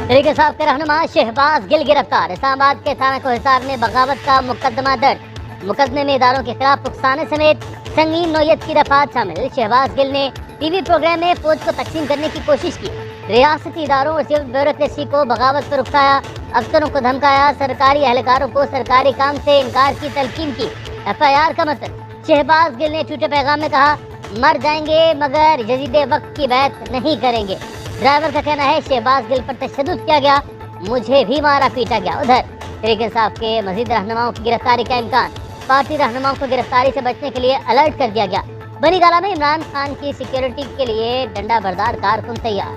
तरीके साहब के रहनुमा शहबाज गिल गिरफ्तार। इस्लामाबाद के थाना कोहिसार में बगावत का मुकदमा दर्ज। मुकदमे में इदारों के खिलाफ उकसाने समेत संगीन नौयत की दफात शामिल। शहबाज गिल ने टीवी प्रोग्राम में फौज को तकसीम करने की कोशिश की, रियासती इदारों और सिविल ब्यूरोक्रेसी को बगावत पर उकसाया, अफसरों को धमकाया, सरकारी एहलकारों को सरकारी काम से इनकार की तलकीन की। FIR का मतलब शहबाज गिल ने ट्विटर पैगाम में कहा, मर जाएंगे मगर यजीदे वक्त की बैत नहीं करेंगे। ड्राइवर का कहना है शहबाज गिल पर तशद्दुद किया गया, मुझे भी मारा पीटा गया। उधर तहरीक इंसाफ के मजीद रहनुमाओं की गिरफ्तारी का इम्कान। पार्टी रहनुमाओं को गिरफ्तारी से बचने के लिए अलर्ट कर दिया गया। बनीगाला में इमरान खान की सिक्योरिटी के लिए डंडा बरदार कारकुन तैयार।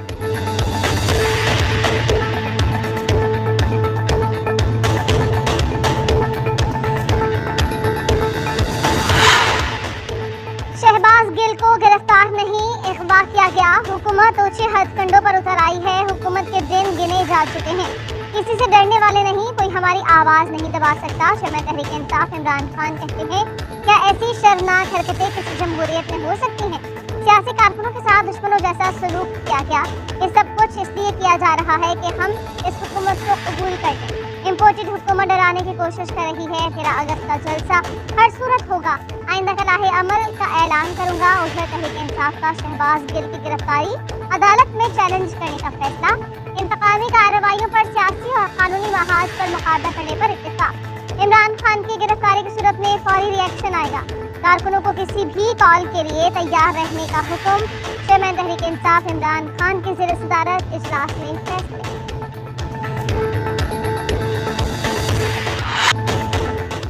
शहबाज गिल को गिरफ्तार नहीं, अगवा किया गया। हुकूमत ऊंचे हथकंडों पर उतर आई है। हुकूमत के दिन गिने जा चुके हैं। किसी से डरने वाले नहीं, कोई हमारी आवाज नहीं दबा सकता। शहमा तहरीक इंसाफ इमरान खान कहते हैं, क्या ऐसी शर्मनाक हरकतें किसी जमहूरियत में हो सकती हैं? सियासी कारकुनों के साथ दुश्मनों जैसा सलूक किया गया। ये सब कुछ इसलिए किया जा रहा है कि हम इस हुकूमत को कबूल कर लें। इम्पोर्टेड हुकूमत डराने की कोशिश कर रही है। 13 अगस्त का जलसा हर सूरत होगा। आइंदा खिलाफ अमल का ऐलान करूंगा। उधर तहरीक इंसाफ का शहबाज गिल की गिरफ्तारी, अदालत में चैलेंज करने का फैसला। इंतकामी कार्रवाइयों पर सियासी और कानूनी महाज पर मुकाबला करने पर इत्तेफाक। इमरान खान की गिरफ्तारी की सूरत में फौरी रिएक्शन आएगा। कारकुनों को किसी भी कॉल के लिए तैयार रहने का हुक्म। शहमा तहरीक इंसाफ इमरान खान की ज़ेर सदारत इजलास में फैसले।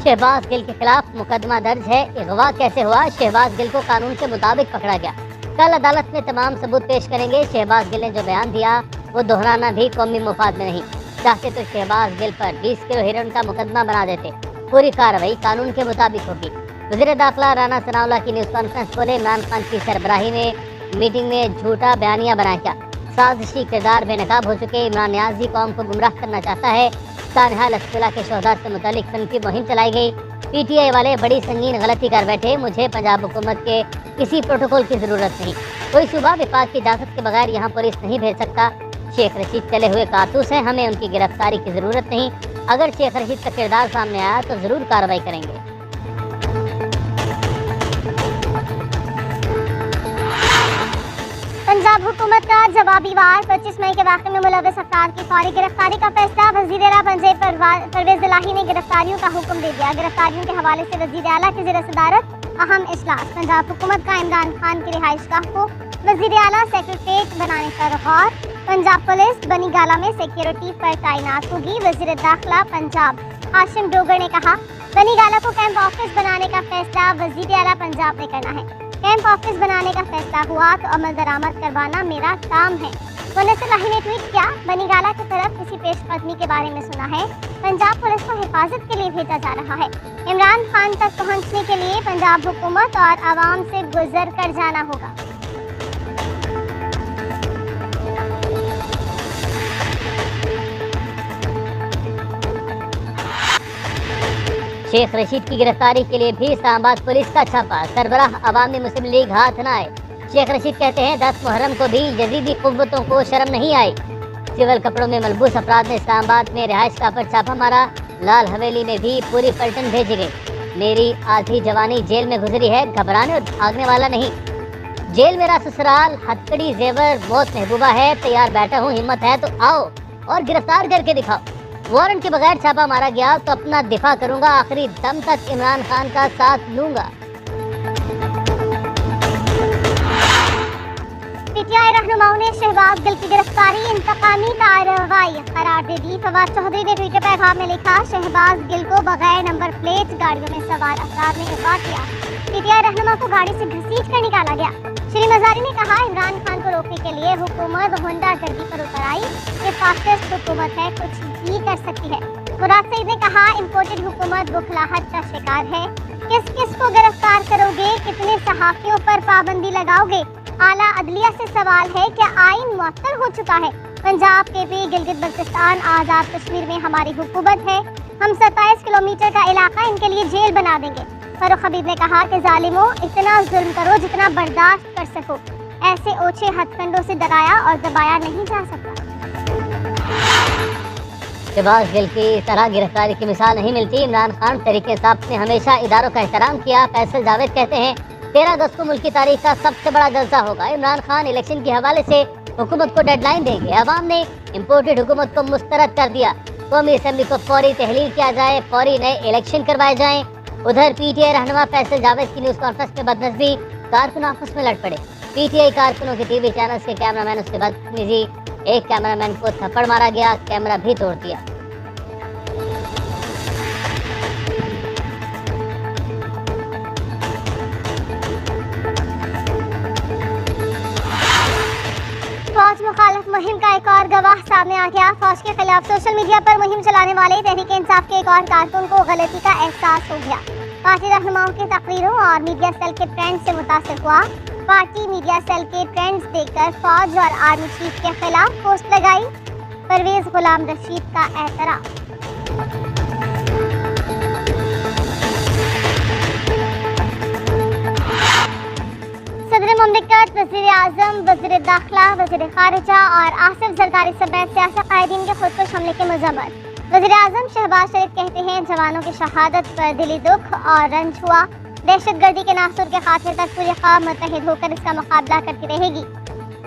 शहबाज गिल के खिलाफ मुकदमा दर्ज है। अगवा कैसे हुआ? शहबाज गिल को कानून के मुताबिक पकड़ा गया। कल अदालत में तमाम सबूत पेश करेंगे। शहबाज गिल ने जो बयान दिया वो दोहराना भी कौमी मुफाद में नहीं। चाहते तो शहबाज गिल पर 20 किलो हेरोइन का मुकदमा बना देते। पूरी कार्रवाई कानून के मुताबिक होगी। वज़ीर दाखिला राना सनाउल्लाह की न्यूज़ कॉन्फ्रेंस बोले, इमरान खान की सरबराही में मीटिंग में झूठा बयानिया बनाया क्या? साजिशी किरदार बेनकाब हो चुके इमरान नियाज़ी कौम को गुमराह करना चाहता है। सानहाल अस्पताल के शोहदा से मुतालिक सनकी मुहिम चलाई गई। PTI वाले बड़ी संगीन गलती कर बैठे। मुझे पंजाब हुकूमत के किसी प्रोटोकॉल की ज़रूरत नहीं। कोई सूबा विफाक की इजाज़त के बगैर यहाँ पुलिस नहीं भेज सकता। शेख रशीद चले हुए कारतूस हैं, हमें उनकी गिरफ्तारी की ज़रूरत नहीं। अगर शेख रशीद का किरदार सामने आया तो ज़रूर कार्रवाई करेंगे। पंजाब हुकूमत का जवाबी वार। 25 मई के वाक़े में मुलव्वस अफराद की फौरी गिरफ्तारी का फैसला। वज़ीर आला पंजाब परवेज़ इलाही ने गिरफ्तारियों का हुक्म दे दिया। गिरफ्तारियों के हवाले से वज़ीर आला की ज़ेर सदारत अहम इजलास। पंजाब हुकूमत का इमरान खान की रिहाइशगाह को वज़ीर आला सेक्रेटेरिएट बनाने पर गौर। पंजाब पुलिस बनीगाला में सिक्योरिटी पर तैनात होगी। वज़ीर दाखिला पंजाब हाशिम डोगर ने कहा, बनीगाला को कैंप ऑफिस बनाने का फैसला वज़ीर आला पंजाब ने करना है। कैंप ऑफिस बनाने का फैसला हुआ तो अमल दरामद करवाना मेरा काम है। मुनव्वर इलाही ने ट्वीट किया, बनीगाला की तरफ किसी पेशकदमी के बारे में सुना है। पंजाब पुलिस को हिफाजत के लिए भेजा जा रहा है। इमरान खान तक पहुंचने के लिए पंजाब हुकूमत और आवाम से गुजर कर जाना होगा। शेख रशीद की गिरफ्तारी के लिए भी इस्लामाबाद पुलिस का छापा। सरबराह अवामी मुस्लिम लीग हाथ न आए। शेख रशीद कहते हैं 10 मुहर्रम को भी यजीदी कुव्वतों को शर्म नहीं आई। सिविल कपड़ों में मलबूस अफराद ने इस्लामाबाद में रिहाइशगाह पर छापा मारा। लाल हवेली में भी पूरी पलटन भेजी गई। मेरी आधी जवानी जेल में गुजरी है, घबराने और भागने वाला नहीं। जेल मेरा ससुराल, हथकड़ी जेवर मौत महबूबा है। तैयार बैठा हूँ, हिम्मत है तो आओ और गिरफ्तार करके दिखाओ। वारंट के बगैर छापा मारा गया तो अपना दिफा करूंगा। आखिरी दम तक इमरान खान का साथ लूंगा। PTI रहनुमाओं ने शहबाज गिल की गिरफ्तारी इंतकामी कार्रवाई करार दे दी। फवाद चौधरी ने ट्विटर पैगाम में लिखा, शहबाज गिल को बगैर नंबर प्लेट गाड़ियों में सवार अफराद ने अगवा किया। PTI रहनुमा को गाड़ी से घसीट कर निकाला गया। श्री मजारी ने कहा, इमरान खान को रोकने के लिए हुकूमत गुंडागर्दी पर उतर आई। ये फासिस्ट हुकूमत है, कुछ भी कर सकती है। मुराद सईद ने कहा, इम्पोर्टेड हुकूमत बुखलाहट का शिकार है। किस किस को गिरफ्तार करोगे? कितने सहाफियों पर पाबंदी लगाओगे? आला अदलिया से सवाल है, क्या आइन मुअत्तल हो चुका है? पंजाब, KP, गिलगित बल्तिस्तान, आज़ाद कश्मीर में हमारी हुकूमत है। हम 27 किलोमीटर का इलाका इनके लिए जेल बना देंगे। फारूक हबीब ने कहा कि जालिमों, इतना जुल्म करो जितना बर्दाश्त कर सको। ऐसे ओछे हथकंडों से डराया और दबाया नहीं जा सकता। शहबाज गिल की तरह गिरफ्तारी की मिसाल नहीं मिलती। इमरान खान तरीके साहब ने हमेशा इदारों का एहतराम किया। फैसल जावेद कहते हैं 13 अगस्त को मुल्क की तारीख का सबसे बड़ा जलसा होगा। इमरान खान इलेक्शन के हवाले से हुकूमत को डेडलाइन देंगे। अवाम ने इम्पोर्टेड हुकूमत को मुस्तरद कर दिया। कौमी असम्बली को फौरी तहलील किया जाए, फौरी नए इलेक्शन करवाए जाएं। उधर पीटीआई रहनुमा फैसल जावेद की न्यूज़ कॉन्फ्रेंस में बदनज़री, कारकुन आपस में लड़ पड़े। पीटीआई कारकुनों के टीवी चैनल के कैमरामैन से बदतमीजी, एक कैमरामैन को थप्पड़ मारा गया, कैमरा भी तोड़ दिया। फौज मुखालिफ मुहिम का एक और गवाह सामने आ गया। फौज के खिलाफ सोशल मीडिया पर मुहिम चलाने वाले तहरीक इंसाफ के एक और कारकुन को गलती का एहसास हो गया। पार्टी रहनुमाओं की तकरीरों और मीडिया सेल के ट्रेंड से मुतासिर हुआ। पार्टी मीडिया सेल के ट्रेंड्स देखकर फौज और आर्मी चीफ के खिलाफ पोस्ट लगाई। परवेज गुलाम रशीद का एतराफ़। सदर मुमलिकत, वज़ीर आज़म, वज़ीर दाखिला, वज़ीर खारिजा और आसिफ जरदारी समेत सियासी कायदीन के खुदकुश हमले की मजम्मत। वज़ीर आज़म शहबाज शरीफ कहते हैं जवानों की शहादत पर दिली दुख और रंज हुआ। दहशतगर्दी के नासूर के खातिर तक पूरी कौम मुत्तहिद होकर इसका मुकाबला करती रहेगी।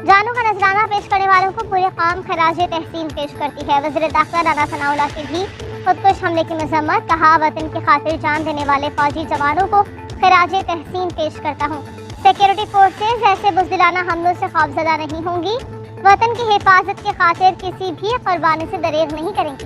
जानों का नजराना पेश करने वालों को पूरी कौम खराजे तहसीन पेश करती है। वज़ीर दाखिला राना सनाउल्लाह की भी खुदकुश हमले की मजम्मत, कहा वतन की खातिर जान देने वाले फौजी जवानों को खराजे तहसीन पेश करता हूँ। सिक्योरिटी फोर्सेज ऐसे बुज़दिलाना हमलों से खौफजदा नहीं होंगी। वतन की हिफाजत की खातिर किसी भी कुर्बानी से दरेग नहीं करेंगी।